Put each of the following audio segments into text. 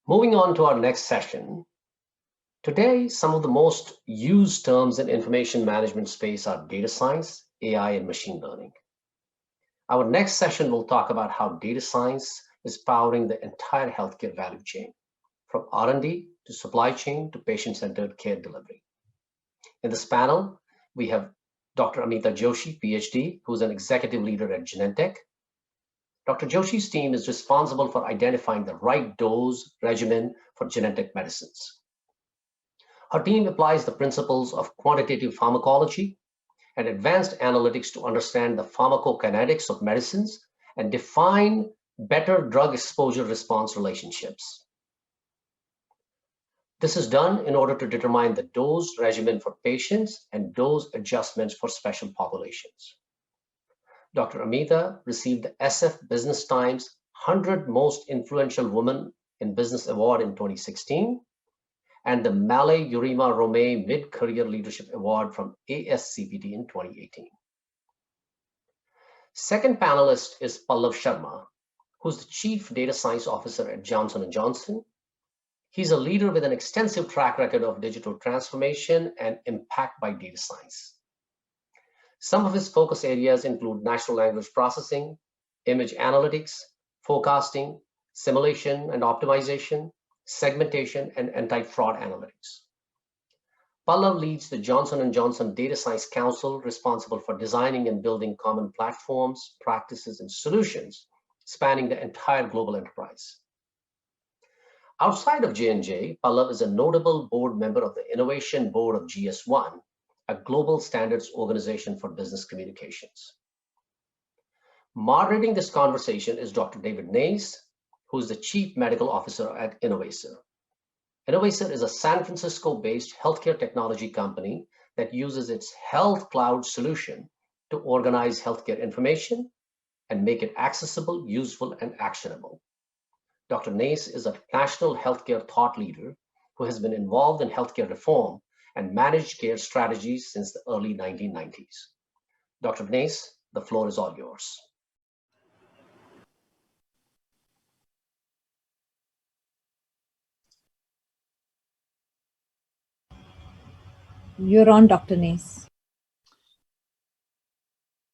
Moving on to our next session. Today, some of the most used terms in information management space are data science, AI, and machine learning. Our next session will talk about how data science is powering the entire healthcare value chain, from R&D to supply chain to patient-centered care delivery. In this panel, we have Dr. Amita Joshi, Ph.D., who's an executive leader at Genentech. Dr. Joshi's team is responsible for identifying the right dose regimen for genetic medicines. Her team applies the principles of quantitative pharmacology and advanced analytics to understand the pharmacokinetics of medicines and define better drug exposure response relationships. This is done in order to determine the dose regimen for patients and dose adjustments for special populations. Dr. Amita received the SF Business Times 100 Most Influential Women in Business Award in 2016 and the Malle Jurima-Romet Mid-Career Leadership Award from ASCPT in 2018. Second panelist is Pallaw Sharma, who's the Chief Data Science Officer at Johnson & Johnson. He's a leader with an extensive track record of digital transformation and impact by data science. Some of his focus areas include natural language processing, image analytics, forecasting, simulation and optimization, segmentation, and anti-fraud analytics. Pallaw leads the Johnson & Johnson Data Science Council, responsible for designing and building common platforms, practices, and solutions spanning the entire global enterprise. Outside of J&J, Pallaw is a notable board member of the Innovation Board of GS1, a global standards organization for business communications. Moderating this conversation is Dr. David Nace, who is the Chief Medical Officer at Innovaccer. Innovaccer is a San Francisco-based healthcare technology company that uses its health cloud solution to organize healthcare information and make it accessible, useful, and actionable. Dr. Nace is a national healthcare thought leader who has been involved in healthcare reform and managed care strategies since the early 1990s. Dr. Nace, the floor is all yours. You're on, Dr. Nace.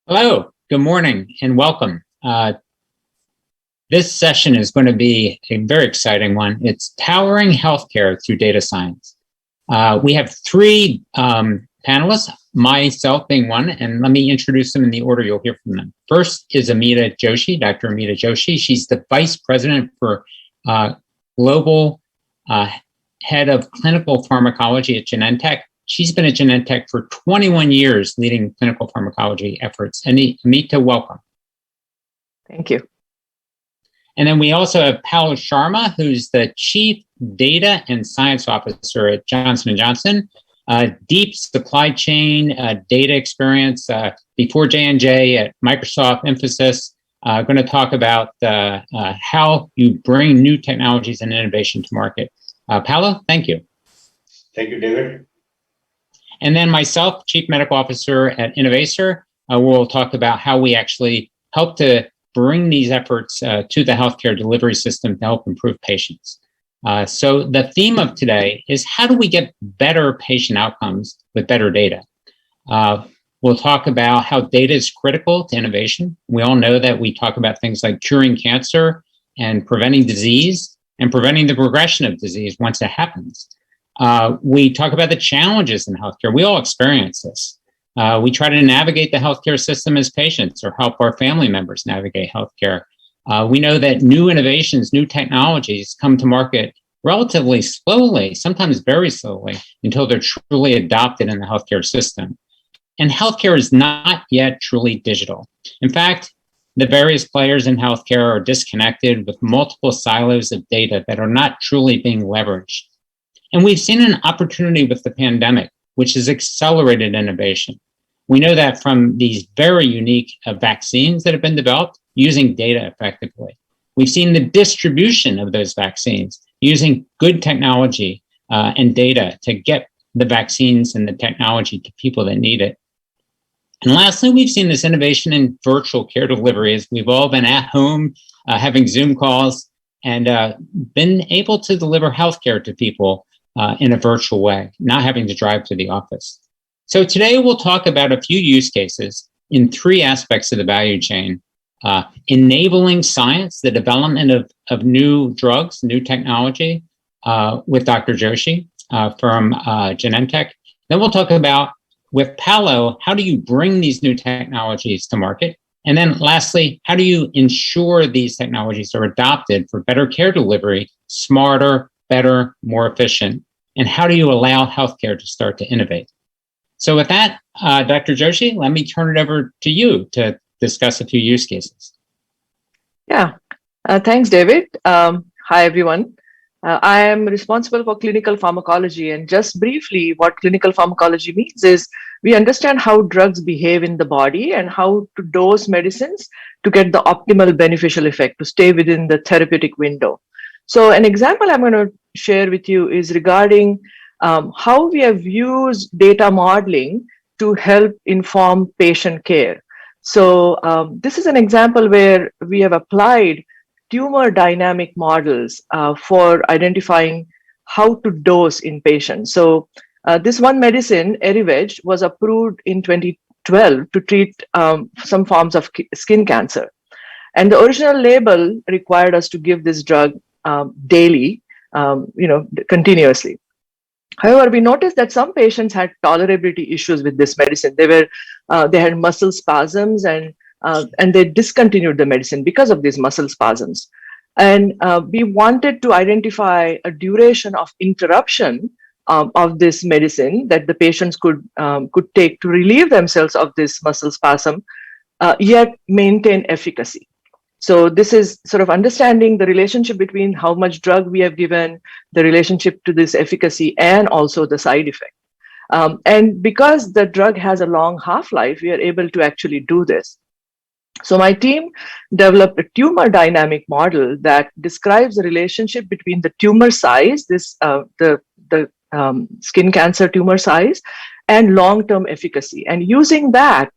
Hello, good morning, and welcome. This session is going to be a very exciting one. It's powering healthcare through data science. We have three panelists, myself being one, and let me introduce them in the order you'll hear from them. First is Amita Joshi, Dr. Amita Joshi. She's the Vice President for Global Head of Clinical Pharmacology at Genentech. She's been at Genentech for 21 years leading clinical pharmacology efforts. And Amita, welcome. Thank you. And then we also have Pallaw Sharma, who's the Chief Data and Science Officer at Johnson & Johnson. Deep supply chain data experience before J&J at Microsoft, Emphasis. Going to talk about how you bring new technologies and innovation to market. Pallaw, thank you. Thank you, David. And then myself, Chief Medical Officer at Innovaccer. We'll talk about how we actually help to bring these efforts to the healthcare delivery system to help improve patients. So the theme of today is how do we get better patient outcomes with better data? We'll talk about how data is critical to innovation. We all know that we talk about things like curing cancer and preventing disease and preventing the progression of disease once it happens. We talk about the challenges in healthcare. We all experience this. We try to navigate the healthcare system as patients or help our family members navigate healthcare. We know that new innovations, new technologies come to market relatively slowly, sometimes very slowly, until they're truly adopted in the healthcare system. And healthcare is not yet truly digital. In fact, the various players in healthcare are disconnected with multiple silos of data that are not truly being leveraged. And we've seen an opportunity with the pandemic, which has accelerated innovation. We know that from these very unique vaccines that have been developed using data effectively. We've seen the distribution of those vaccines using good technology and data to get the vaccines and the technology to people that need it. And lastly, we've seen this innovation in virtual care delivery as we've all been at home having Zoom calls. and been able to deliver healthcare to people in a virtual way, not having to drive to the office. So today we'll talk about a few use cases in three aspects of the value chain: enabling science, the development of new drugs, new technology, with Dr. Joshi from Genentech. Then we'll talk about, with Pallaw, how do you bring these new technologies to market? And then lastly, how do you ensure these technologies are adopted for better care delivery, smarter, better, more efficient? And how do you allow healthcare to start to innovate? So with that, Dr. Joshi, let me turn it over to you to discuss a few use cases. Yeah, thanks, David. Hi, everyone. I am responsible for clinical pharmacology, and just briefly, what clinical pharmacology means is we understand how drugs behave in the body and how to dose medicines to get the optimal beneficial effect, to stay within the therapeutic window. So an example I'm going to share with you is regarding how we have used data modeling to help inform patient care. So this is an example where we have applied tumor dynamic models for identifying how to dose in patients. So this one medicine, Erivedge, was approved in 2012 to treat some forms of skin cancer. And the original label required us to give this drug daily, continuously. However, we noticed that some patients had tolerability issues with this medicine. They had muscle spasms, and they discontinued the medicine because of these muscle spasms. And we wanted to identify a duration of interruption of this medicine that the patients could take to relieve themselves of this muscle spasm, yet maintain efficacy. So this is sort of understanding the relationship between how much drug we have given, the relationship to this efficacy, and also the side effect. And because the drug has a long half-life, we are able to actually do this. So my team developed a tumor dynamic model that describes the relationship between the tumor size, the skin cancer tumor size, and long-term efficacy. And using that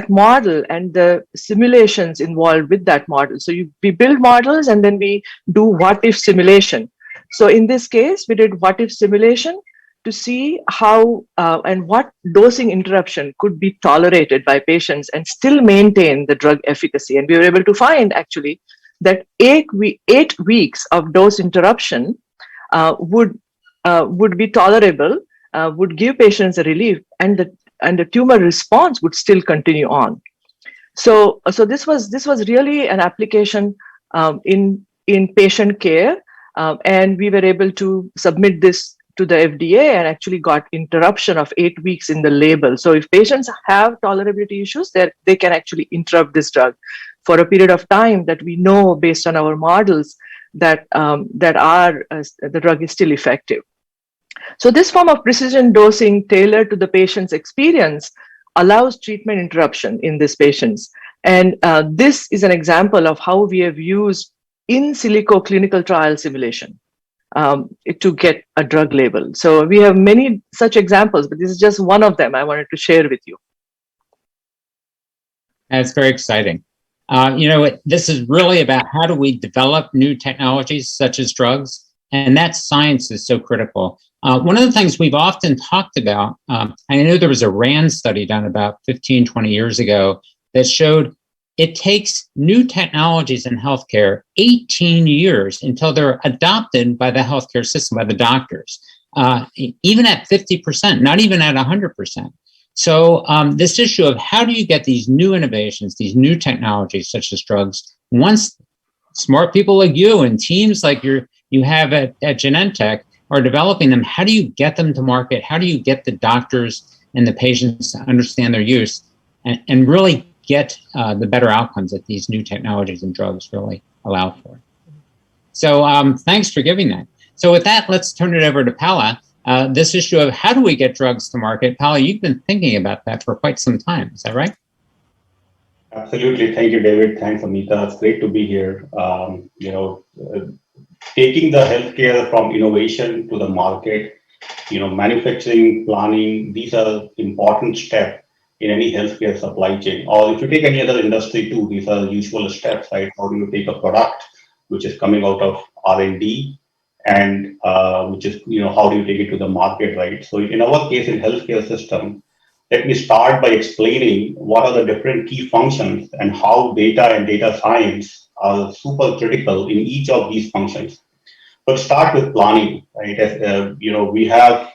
model and the simulations involved with that model. So we build models and then we do what-if simulation. So in this case, we did what-if simulation to see how and what dosing interruption could be tolerated by patients and still maintain the drug efficacy. And we were able to find actually that 8 weeks of dose interruption would be tolerable, would give patients a relief, and the tumor response would still continue on. So this was really an application in patient care, and we were able to submit this to the FDA and actually got interruption of 8 weeks in the label. So if patients have tolerability issues, they can actually interrupt this drug for a period of time that we know based on our models that the drug is still effective. So this form of precision dosing tailored to the patient's experience allows treatment interruption in these patients. And this is an example of how we have used in silico clinical trial simulation to get a drug label. So we have many such examples, but this is just one of them I wanted to share with you. That's very exciting. This is really about how do we develop new technologies such as drugs, and that science is so critical. One of the things we've often talked about, I know there was a RAND study done about 15, 20 years ago that showed it takes new technologies in healthcare 18 years until they're adopted by the healthcare system, by the doctors, even at 50%, not even at 100%. So this issue of how do you get these new innovations, these new technologies such as drugs, once smart people like you and teams like you have at Genentech are developing them, how do you get them to market? How do you get the doctors and the patients to understand their use and really get the better outcomes that these new technologies and drugs really allow for? So thanks for giving that. So with that, let's turn it over to Pallaw. This issue of how do we get drugs to market? Pallaw, you've been thinking about that for quite some time. Is that right? Absolutely. Thank you, David. Thanks, Amita. It's great to be here. Taking the healthcare from innovation to the market, manufacturing, planning, these are important steps in any healthcare supply chain. Or if you take any other industry too, these are usual steps, right? How do you take a product which is coming out of R&D, and which is, how do you take it to the market, right? So in our case, in healthcare system, let me start by explaining what are the different key functions and how data and data science are super critical in each of these functions. But start with planning, right? As, we have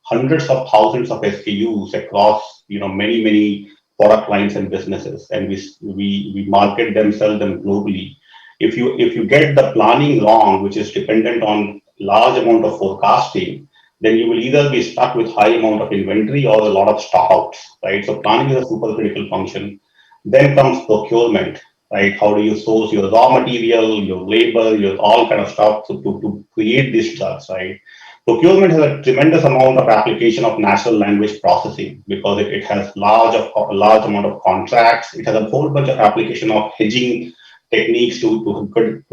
hundreds of thousands of SKUs across, many product lines and businesses, and we market them, sell them globally. If you get the planning wrong, which is dependent on large amount of forecasting, then you will either be stuck with high amount of inventory or a lot of stockouts, right? So planning is a super critical function. Then comes procurement, right? How do you source your raw material, your labor, your all kind of stuff to create these drugs, right? Procurement has a tremendous amount of application of natural language processing because it has large amount of contracts. It has a whole bunch of application of hedging techniques to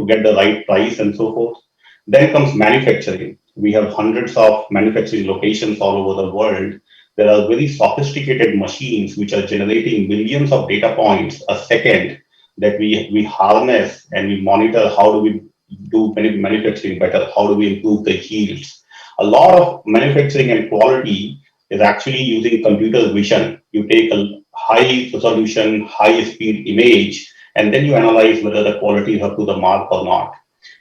get the right price and so forth. Then comes manufacturing. We have hundreds of manufacturing locations all over the world. There are very sophisticated machines which are generating millions of data points a second that we harness and we monitor. How do we do manufacturing better? How do we improve the yields? A lot of manufacturing and quality is actually using computer vision. You take a high resolution, high speed image, and then you analyze whether the quality is up to the mark or not.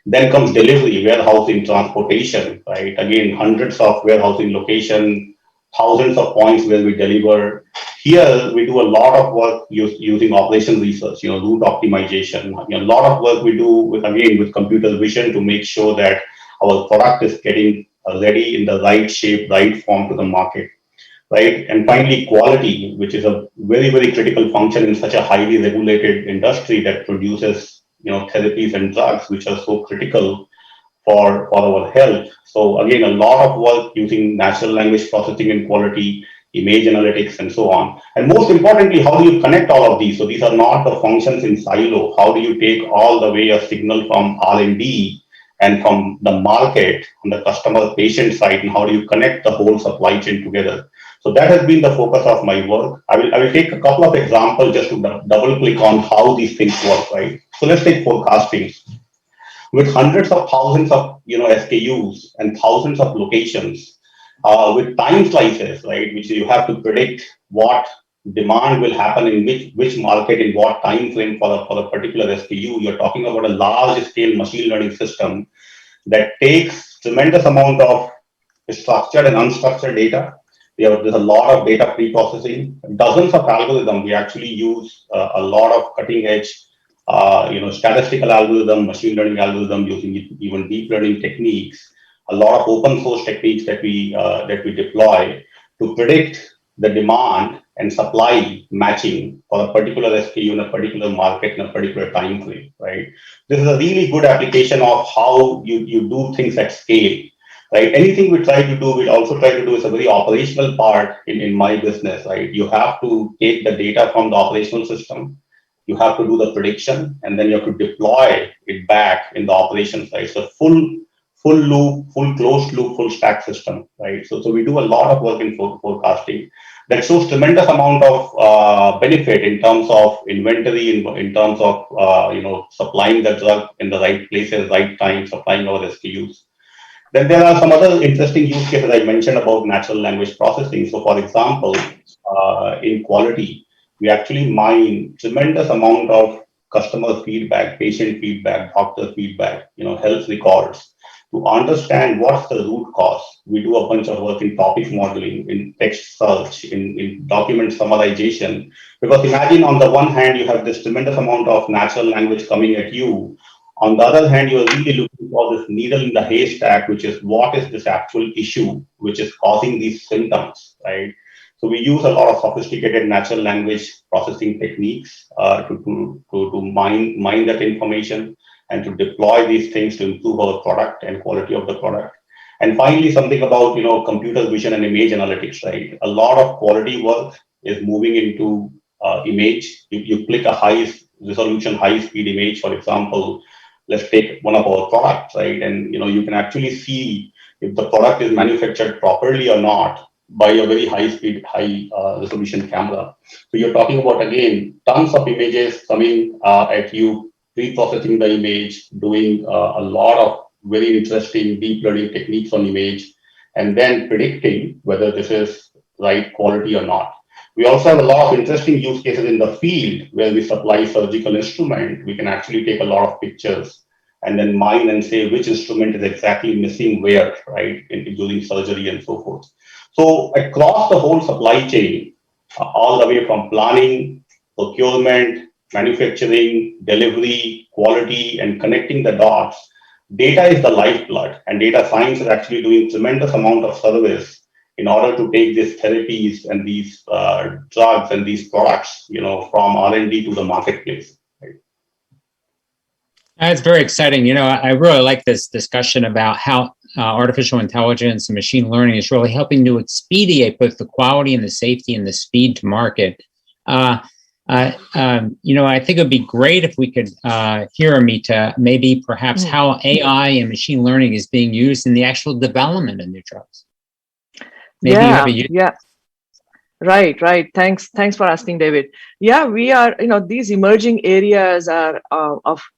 Then comes delivery, warehousing, transportation, right? Again, hundreds of warehousing locations, thousands of points where we deliver. Here, we do a lot of work using operation research, route optimization. A lot of work we do with computer vision to make sure that our product is getting ready in the right shape, right form to the market, right? And finally, quality, which is a very, very critical function in such a highly regulated industry that produces, therapies and drugs, which are so critical for our health. So again, a lot of work using natural language processing and quality, image analytics, and so on. And most importantly, how do you connect all of these? So these are not the functions in silo. How do you take all the way a signal from R&D and from the market on the customer patient side, and how do you connect the whole supply chain together? So that has been the focus of my work. I will take a couple of examples just to double click on how these things work, right? So let's take forecasting. With hundreds of thousands of SKUs and thousands of locations, with time slices, right, which you have to predict what demand will happen in which market in what time frame for a particular SKU. You're talking about a large scale machine learning system that takes tremendous amount of structured and unstructured data. There's a lot of data pre-processing, dozens of algorithms. We actually use a lot of cutting edge statistical algorithm, machine learning algorithm, using even deep learning techniques, a lot of open source techniques that we deploy to predict the demand and supply matching for a particular SKU in a particular market in a particular time frame, right? This is a really good application of how you do things at scale, right? Anything we try to do, we also try to do is a very operational part in my business, right? You have to take the data from the operational system, you have to do the prediction, and then you have to deploy it back in the operations side. So full loop, full closed loop, full stack system, right? So we do a lot of work in forecasting that shows tremendous amount of benefit in terms of inventory, in terms of supplying the drug in the right places, right time, supplying our SKUs. Then there are some other interesting use cases I mentioned about natural language processing. So for example, in quality, we actually mine tremendous amount of customer feedback, patient feedback, doctor feedback, health records to understand what's the root cause. We do a bunch of work in topic modeling, in text search, in document summarization. Because imagine on the one hand, you have this tremendous amount of natural language coming at you. On the other hand, you're really looking for this needle in the haystack, which is what is this actual issue which is causing these symptoms, right? So we use a lot of sophisticated natural language processing techniques to mine that information and to deploy these things to improve our product and quality of the product. And finally, something about computer vision and image analytics, right? A lot of quality work is moving into image. You click a high resolution, high speed image, for example. Let's take one of our products, right? And you can actually see if the product is manufactured properly or not by a very high speed, high resolution camera. So you're talking about, again, tons of images coming at you pre-processing the image, doing a lot of very interesting deep learning techniques on image, and then predicting whether this is right quality or not. We also have a lot of interesting use cases in the field where we supply surgical instrument. We can actually take a lot of pictures and then mine and say which instrument is exactly missing where, right, during surgery and so forth. So across the whole supply chain, all the way from planning, procurement, manufacturing, delivery, quality, and connecting the dots, data is the lifeblood, and data science is actually doing tremendous amount of service in order to take these therapies and these drugs and these products, from R&D to the marketplace. That's very exciting. I really like this discussion about how artificial intelligence and machine learning is really helping to expedite both the quality and the safety and the speed to market. I think it would be great if we could hear, Amita, maybe perhaps how AI and machine learning is being used in the actual development of new drugs. Maybe you have yeah. Right. Thanks for asking, David. Yeah, we are, these emerging areas are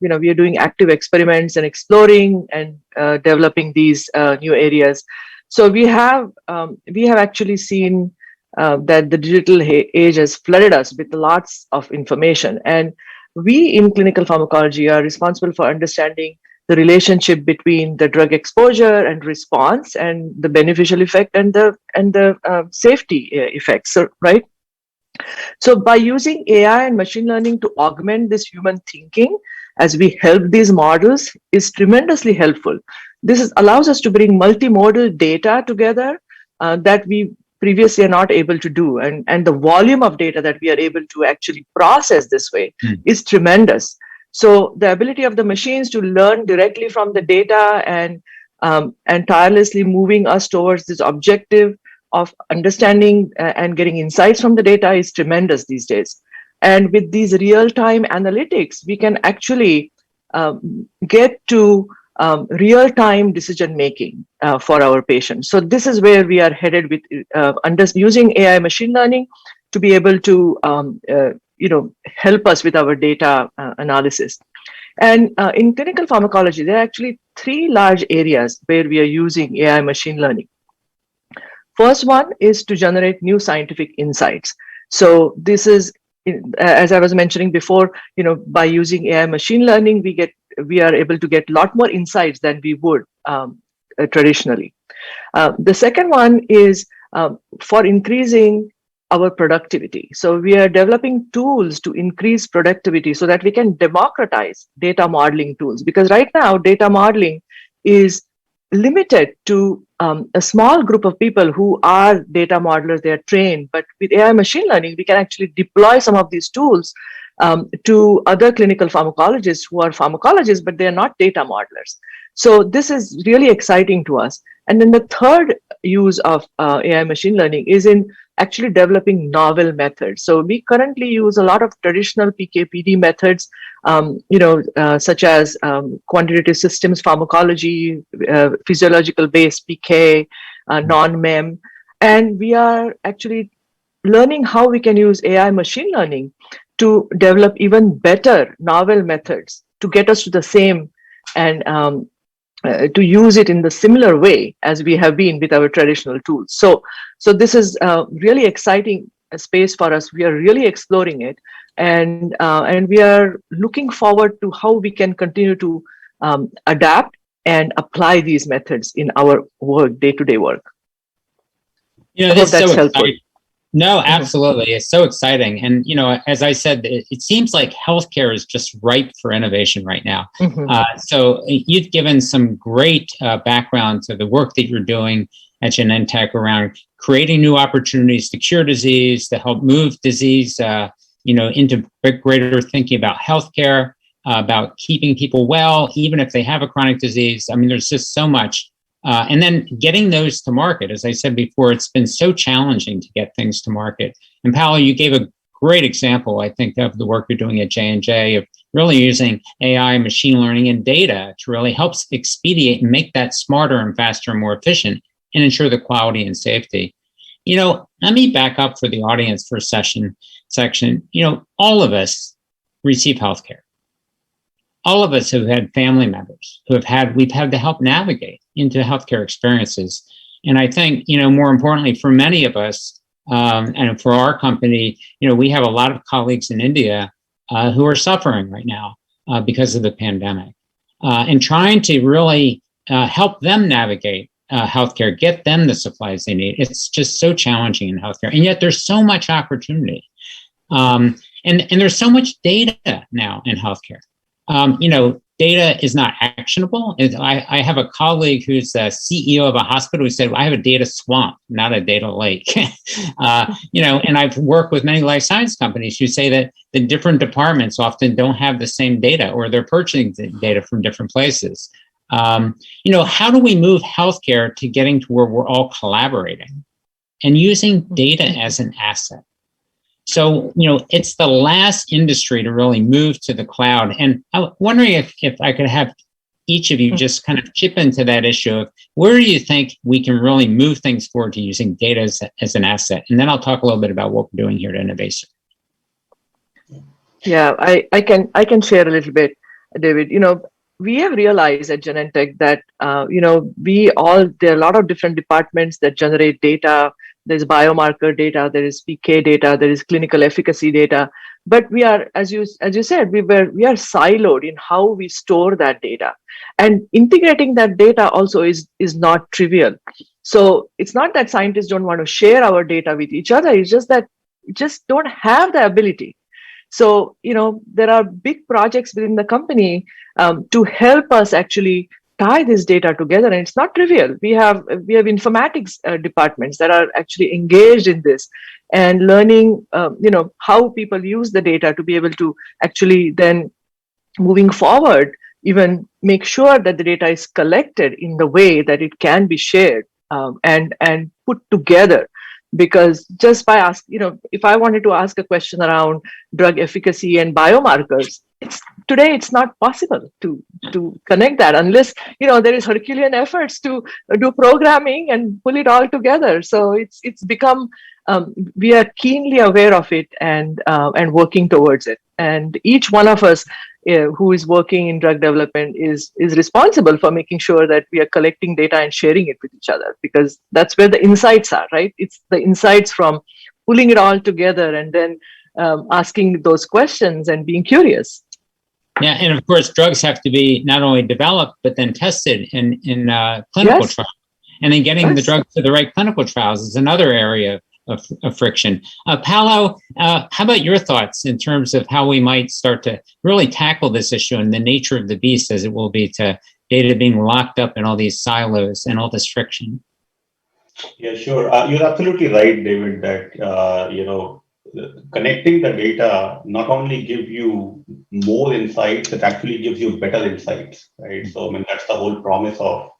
we are doing active experiments and exploring and developing these new areas. So we have actually seen that the digital age has flooded us with lots of information. And we in clinical pharmacology are responsible for understanding the relationship between the drug exposure and response and the beneficial effect and the safety effects, right? So by using AI and machine learning to augment this human thinking as we help these models is tremendously helpful. This allows us to bring multimodal data together that we previously are not able to do. And the volume of data that we are able to actually process this way is tremendous. So the ability of the machines to learn directly from the data and tirelessly moving us towards this objective of understanding and getting insights from the data is tremendous these days. And with these real-time analytics, we can actually get to real-time decision-making for our patients. So this is where we are headed with using AI machine learning to be able to help us with our data analysis. And in clinical pharmacology, there are actually three large areas where we are using AI machine learning. First one is to generate new scientific insights. So this is, as I was mentioning before, by using AI machine learning, we are able to get a lot more insights than we would traditionally. The second one is for increasing our productivity. So we are developing tools to increase productivity so that we can democratize data modeling tools. Because right now, data modeling is limited to a small group of people who are data modelers, they are trained. But with AI machine learning, we can actually deploy some of these tools to other clinical pharmacologists who are pharmacologists, but they are not data modelers. So this is really exciting to us. And then the third use of AI machine learning is in actually developing novel methods. So we currently use a lot of traditional PK/PD methods, such as quantitative systems pharmacology, physiological-based PK, non-MEM, and we are actually learning how we can use AI machine learning to develop even better novel methods to get us to the same and to use it in the similar way as we have been with our traditional tools. So this is really exciting space for us. We are really exploring it, and we are looking forward to how we can continue to adapt and apply these methods in our work, day-to-day work. I hope that's helpful. No, absolutely. It's so exciting. And, as I said, it seems like healthcare is just ripe for innovation right now. So you've given some great background to the work that you're doing at Genentech around creating new opportunities to cure disease, to help move disease, into greater thinking about healthcare, about keeping people well, even if they have a chronic disease. I mean, there's just so much. And then getting those to market. As I said before, it's been so challenging to get things to market. And Pallaw, you gave a great example, I think, of the work you're doing at J&J of really using AI, machine learning, and data to really help expedite and make that smarter and faster and more efficient and ensure the quality and safety. Let me back up for the audience for a section. All of us receive healthcare. all of us have had family members who we've had to help navigate into healthcare experiences. And I think, more importantly, for many of us, and for our company, we have a lot of colleagues in India who are suffering right now because of the pandemic, and trying to really help them navigate healthcare, get them the supplies they need. It's just so challenging in healthcare, and yet there's so much opportunity, and there's so much data now in healthcare. Data is not actionable. I have a colleague who's a CEO of a hospital who said, I have a data swamp, not a data lake. And I've worked with many life science companies who say that the different departments often don't have the same data, or they're purchasing data from different places. How do we move healthcare to getting to where we're all collaborating and using data as an asset? So, it's the last industry to really move to the cloud. And I'm wondering if I could have each of you just kind of chip into that issue of where do you think we can really move things forward to using data as an asset? And then I'll talk a little bit about what we're doing here at Innovaccer. Yeah, I can share a little bit, David. We have realized at Genentech that, there are a lot of different departments that generate data. There's biomarker data, there is PK data, there is clinical efficacy data. But we are, as you said, we are siloed in how we store that data. And integrating that data also is not trivial. So it's not that scientists don't want to share our data with each other, it's just that we just don't have the ability. So, there are big projects within the company to help us actually tie this data together, and it's not trivial. We have informatics departments that are actually engaged in this and learning, how people use the data to be able to actually then, moving forward, even make sure that the data is collected in the way that it can be shared and put together. Because just by if I wanted to ask a question around drug efficacy and biomarkers, today it's not possible to connect that unless there is Herculean efforts to do programming and pull it all together. So it's become we are keenly aware of it and working towards it. And each one of us who is working in drug development is responsible for making sure that we are collecting data and sharing it with each other, because that's where the insights are, right? It's the insights from pulling it all together and then asking those questions and being curious. Yeah, and of course, drugs have to be not only developed, but then tested in clinical trials. And then getting the drugs to the right clinical trials is another area of friction. Pallaw, how about your thoughts in terms of how we might start to really tackle this issue and the nature of the beast as it will be to data being locked up in all these silos and all this friction? Yeah, sure. You're absolutely right, David, that, connecting the data not only gives you more insights, it actually gives you better insights, right? So, that's the whole promise of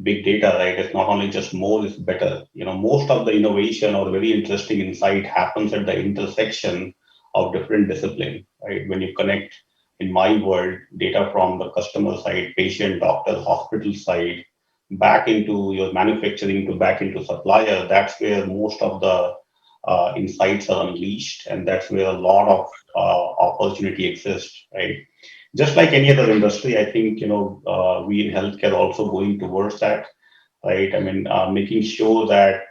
big data, right? It's not only just more, it's better. Most of the innovation or very interesting insight happens at the intersection of different disciplines, right? When you connect, in my world, data from the customer side, patient, doctor, hospital side, back into your manufacturing to back into supplier, that's where most of the insights are unleashed, and that's where a lot of opportunity exists, right? Just like any other industry, I think, we in healthcare also going towards that, right? Making sure that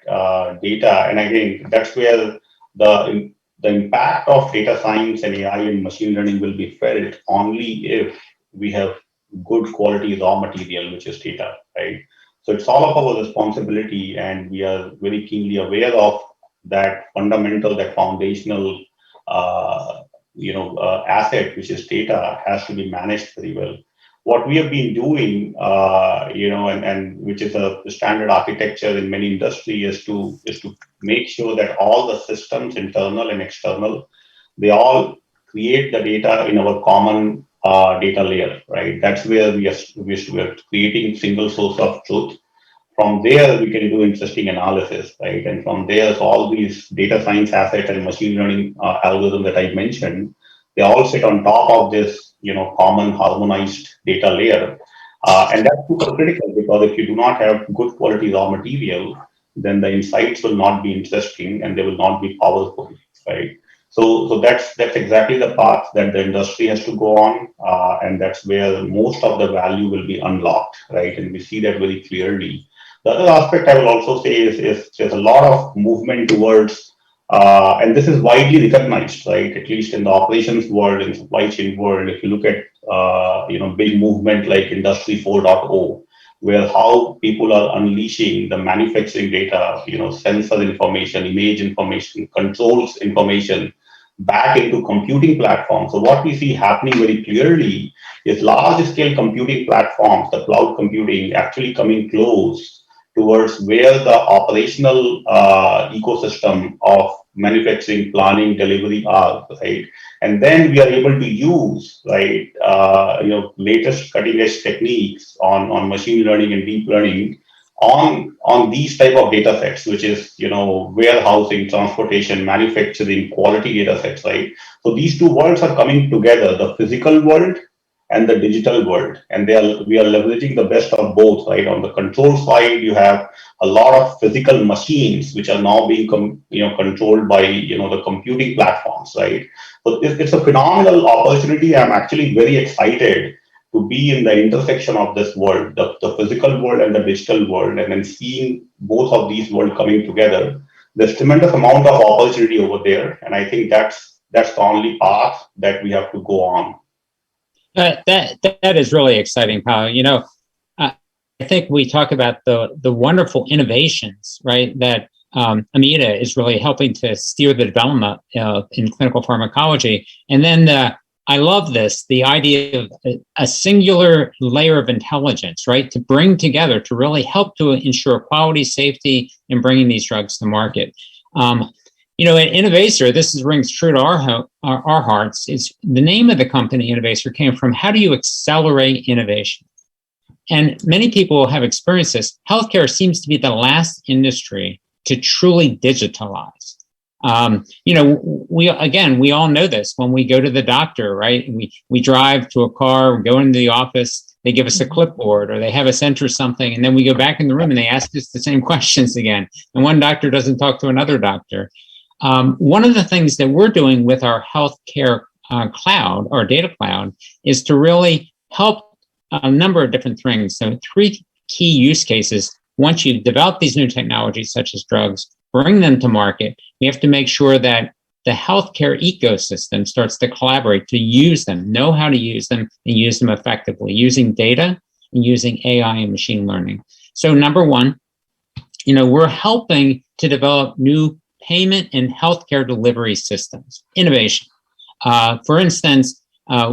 data, and again, that's where the impact of data science and AI and machine learning will be felt only if we have good quality raw material, which is data, right? So it's all of our responsibility, and we are very keenly aware of that fundamental, that foundational asset, which is data, has to be managed very well. What we have been doing, and which is a standard architecture in many industries, is to make sure that all the systems, internal and external, they all create the data in our common data layer, right? That's where we are creating single source of truth. From there, we can do interesting analysis, right? And from there, so all these data science assets and machine learning algorithms that I mentioned, they all sit on top of this, common harmonized data layer. And that's super critical, because if you do not have good quality raw material, then the insights will not be interesting and they will not be powerful, right? So that's exactly the path that the industry has to go on, and that's where most of the value will be unlocked, right? And we see that very clearly. The other aspect I will also say is there's a lot of movement towards, and this is widely recognized, right? At least in the operations world, in supply chain world, if you look at big movement like Industry 4.0, where how people are unleashing the manufacturing data, sensor information, image information, controls information back into computing platforms. So what we see happening very clearly is large scale computing platforms, the cloud computing actually coming close towards where the operational ecosystem of manufacturing, planning, delivery are, right? And then we are able to use, right, latest cutting edge techniques on machine learning and deep learning on these type of data sets, which is, warehousing, transportation, manufacturing, quality data sets, right? So these two worlds are coming together, the physical world and the digital world, and we are leveraging the best of both, right? On the control side, you have a lot of physical machines which are now being controlled by the computing platforms, right? So it's a phenomenal opportunity. I'm actually very excited to be in the intersection of this world, the physical world and the digital world, and then seeing both of these worlds coming together. There's tremendous amount of opportunity over there, and I think that's the only path that we have to go on. That is really exciting, Pallaw. I think we talk about the wonderful innovations, right, that Amita is really helping to steer the development in clinical pharmacology. And then I love this, the idea of a singular layer of intelligence, right, to bring together to really help to ensure quality, safety, in bringing these drugs to market. At Innovaccer, rings true to our hearts. It's the name of the company, Innovaccer, came from how do you accelerate innovation? And many people have experienced this. Healthcare seems to be the last industry to truly digitalize. We all know this when we go to the doctor, right? We drive to a car, we go into the office, they give us a clipboard or they have us enter something, and then we go back in the room and they ask us the same questions again. And one doctor doesn't talk to another doctor. One of the things that we're doing with our healthcare cloud, our data cloud, is to really help a number of different things. So 3 key use cases. Once you develop these new technologies, such as drugs, bring them to market, we have to make sure that the healthcare ecosystem starts to collaborate to use them, know how to use them, and use them effectively, using data and using AI and machine learning. So number one, we're helping to develop new payment and healthcare delivery systems, innovation. For instance,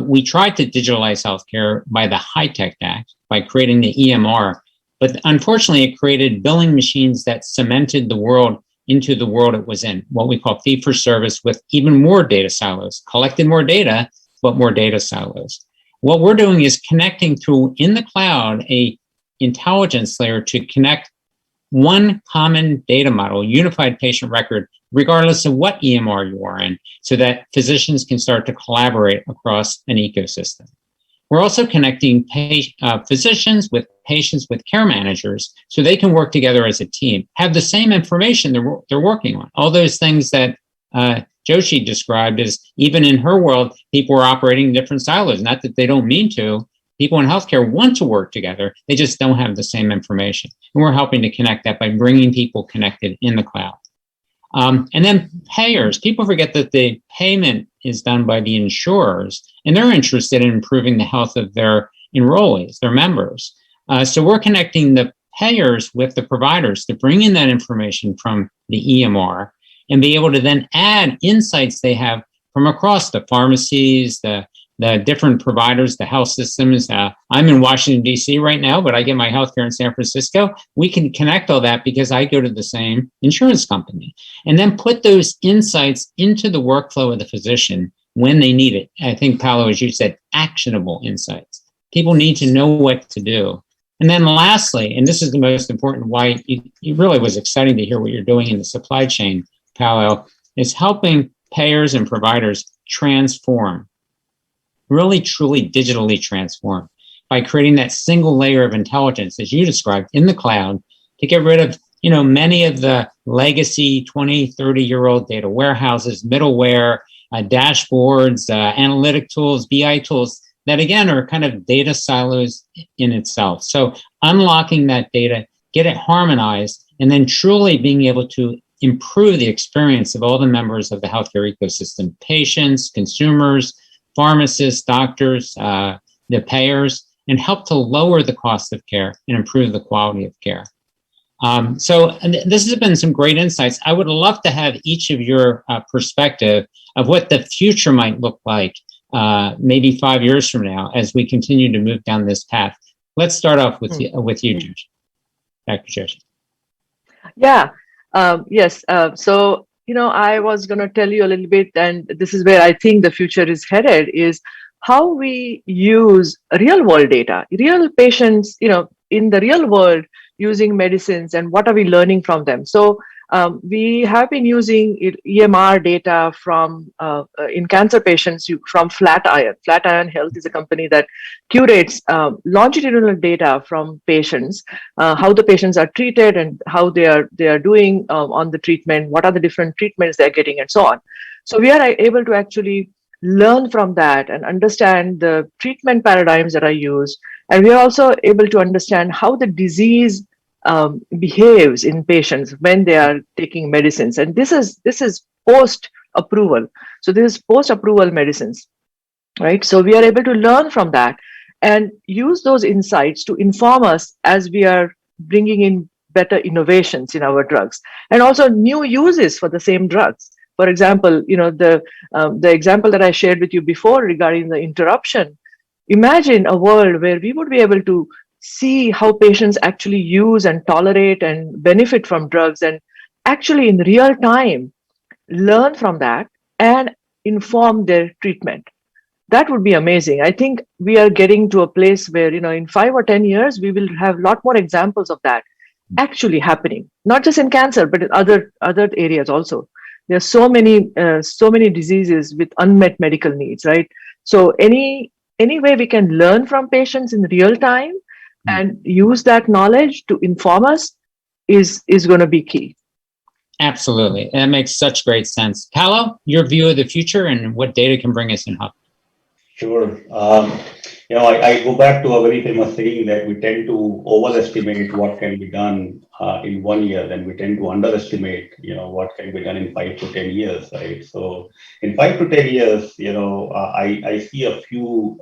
we tried to digitalize healthcare by the HITECH Act, by creating the EMR, but unfortunately it created billing machines that cemented the world into the world it was in, what we call fee-for-service, with even more data silos, collected more data, but more data silos. What we're doing is connecting through, in the cloud, a intelligence layer to connect one common data model, unified patient record, regardless of what EMR you are in, so that physicians can start to collaborate across an ecosystem. We're also connecting physicians with patients with care managers so they can work together as a team, have the same information they're working on. All those things that Joshi described as, even in her world, people are operating in different silos. Not that they don't mean to. People in healthcare want to work together. They just don't have the same information. And we're helping to connect that by bringing people connected in the cloud. And then payers. People forget that the payment is done by the insurers, and they're interested in improving the health of their enrollees, their members. So we're connecting the payers with the providers to bring in that information from the EMR and be able to then add insights they have from across the pharmacies, the different providers, the health systems. I'm in Washington, D.C. right now, but I get my healthcare in San Francisco. We can connect all that because I go to the same insurance company, and then put those insights into the workflow of the physician when they need it. I think, Pallaw, as you said, actionable insights. People need to know what to do. And then lastly, and this is the most important, why it really was exciting to hear what you're doing in the supply chain, Pallaw, is helping payers and providers transform, really truly digitally transform, by creating that single layer of intelligence, as you described, in the cloud, to get rid of many of the legacy 20, 30-year-old data warehouses, middleware, dashboards, analytic tools, BI tools that, again, are kind of data silos in itself. So unlocking that data, get it harmonized, and then truly being able to improve the experience of all the members of the healthcare ecosystem, patients, consumers, pharmacists, doctors, the payers, and help to lower the cost of care and improve the quality of care. And this has been some great insights. I would love to have each of your perspective of what the future might look like maybe 5 years from now as we continue to move down this path. Let's start off with you, Joshi. Dr. Joshi. Yeah, yes. So, I was going to tell you a little bit, and this is where I think the future is headed, is how we use real world data, real patients, in the real world using medicines, and what are we learning from them. So we have been using EMR data from in cancer patients from Flatiron. Flatiron Health is a company that curates longitudinal data from patients, how the patients are treated and how they are doing on the treatment, what are the different treatments they're getting, and so on. So we are able to actually learn from that and understand the treatment paradigms that are used. And we are also able to understand how the disease behaves in patients when they are taking medicines. And this is post-approval. So this is post-approval medicines, right? So we are able to learn from that and use those insights to inform us as we are bringing in better innovations in our drugs, and also new uses for the same drugs. For example, the example that I shared with you before regarding the interruption. Imagine a world where we would be able to see how patients actually use and tolerate and benefit from drugs, and actually in real time learn from that and inform their treatment. That would be amazing. I think we are getting to a place where, in 5 or 10 years, we will have a lot more examples of that actually happening, not just in cancer, but in other areas also. There are so many diseases with unmet medical needs, right? So any way we can learn from patients in real time and use that knowledge to inform us is going to be key. Absolutely. That makes such great sense. Pallaw, your view of the future and what data can bring us in help. Sure. I go back to a very famous saying that we tend to overestimate what can be done in 1 year, and we tend to underestimate, what can be done in 5 to 10 years, right? So in 5 to 10 years, I see a few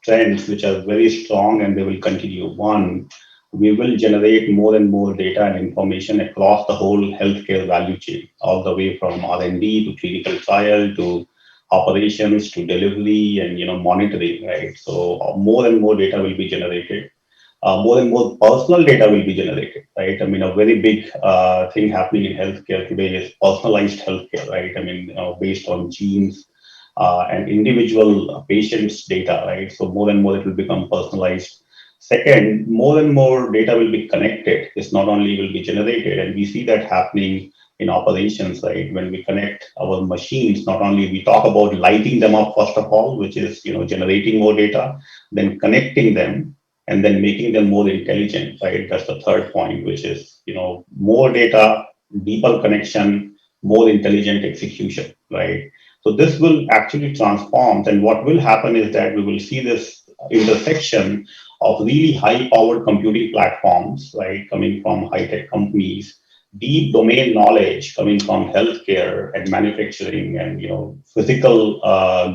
trends which are very strong and they will continue. One, we will generate more and more data and information across the whole healthcare value chain, all the way from R&D to clinical trial to operations to delivery and monitoring, right? So more and more data will be generated. More and more personal data will be generated, right? I mean, a very big thing happening in healthcare today is personalized healthcare, right? I mean, based on genes and individual patients' data, right? So more and more it will become personalized. Second, more and more data will be connected. It's not only will be generated, and we see that happening in operations, right? When we connect our machines, not only we talk about lighting them up first of all, which is generating more data, then connecting them, and then making them more intelligent, right? That's the third point, which is more data, deeper connection, more intelligent execution, right? So this will actually transform, and what will happen is that we will see this intersection of really high-powered computing platforms, right, coming from high-tech companies, deep domain knowledge coming from healthcare and manufacturing and physical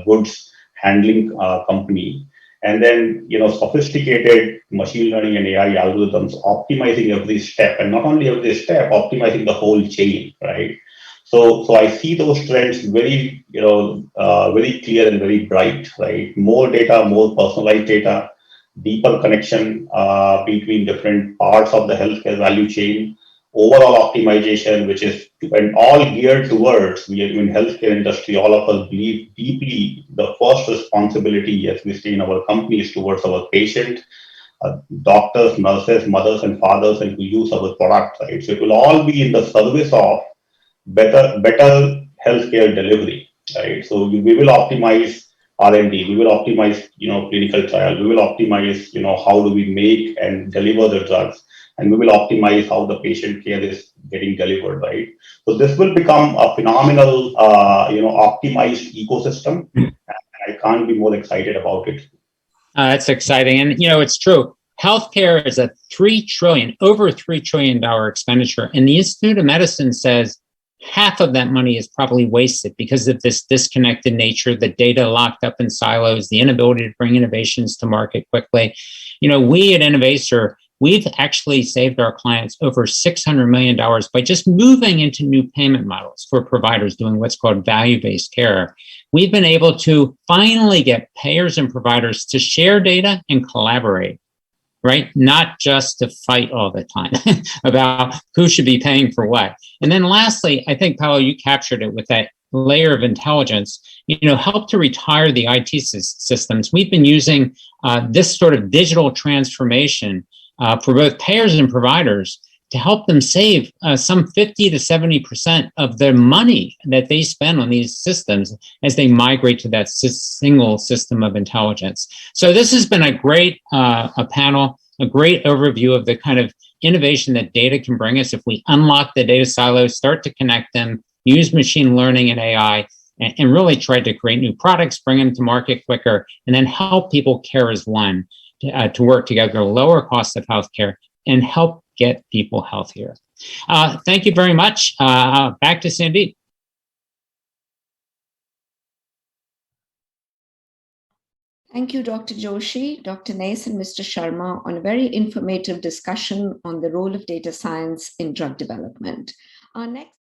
goods handling company, and then sophisticated machine learning and AI algorithms optimizing every step, and not only every step, optimizing the whole chain, right? So I see those trends very very clear and very bright, right? More data, more personalized data, deeper connection between different parts of the healthcare value chain, overall optimization, which is and all geared towards, we in healthcare industry, all of us believe deeply the first responsibility as we stay in our company is towards our patient, doctors, nurses, mothers and fathers, and who use our product, right? So it will all be in the service of better healthcare delivery, right? So we will optimize R&D, we will optimize clinical trial, we will optimize how do we make and deliver the drugs, and we will optimize how the patient care is getting delivered, right? So this will become a phenomenal, optimized ecosystem, and I can't be more excited about it. That's exciting. And, it's true. Healthcare is a over $3 trillion expenditure. And the Institute of Medicine says half of that money is probably wasted because of this disconnected nature, the data locked up in silos, the inability to bring innovations to market quickly. We at Innovaccer, we've actually saved our clients over $600 million by just moving into new payment models for providers doing what's called value-based care. We've been able to finally get payers and providers to share data and collaborate, right? Not just to fight all the time about who should be paying for what. And then lastly, I think, Pallaw, you captured it with that layer of intelligence, help to retire the IT systems. We've been using this sort of digital transformation for both payers and providers to help them save some 50 to 70% of their money that they spend on these systems as they migrate to that single system of intelligence. So this has been a great panel, a great overview of the kind of innovation that data can bring us if we unlock the data silos, start to connect them, use machine learning and AI, and really try to create new products, bring them to market quicker, and then help people care as one to work together, lower cost of healthcare, and help get people healthier. Thank you very much. Back to Sandeep. Thank you, Dr. Joshi, Dr. Nace, and Mr. Sharma on a very informative discussion on the role of data science in drug development. Our next